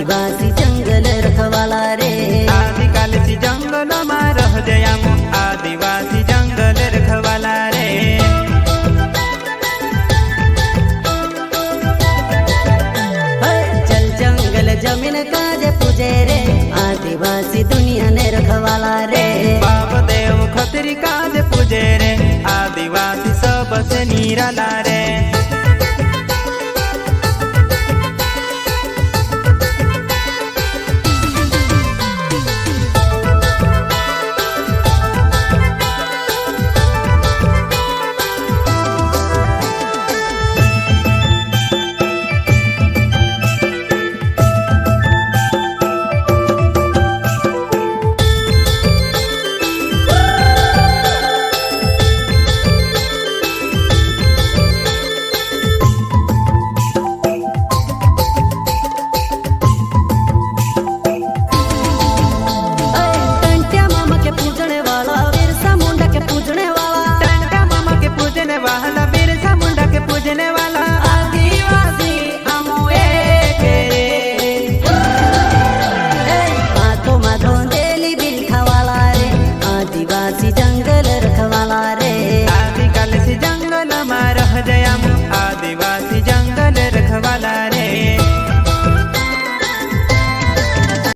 आदिवासी जंगल रखवाला रे। आदिकालसी जंगल में रह जयामो आदिवासी जंगल रखवाला रे। जल जंगल जमीन काजे पूजे रे आदिवासी दुनिया ने रखवाला रे। बाप देव खतरी काजे पूजे रे आदिवासी सबसे निराला रे। बिरसा मुंडा के पूजने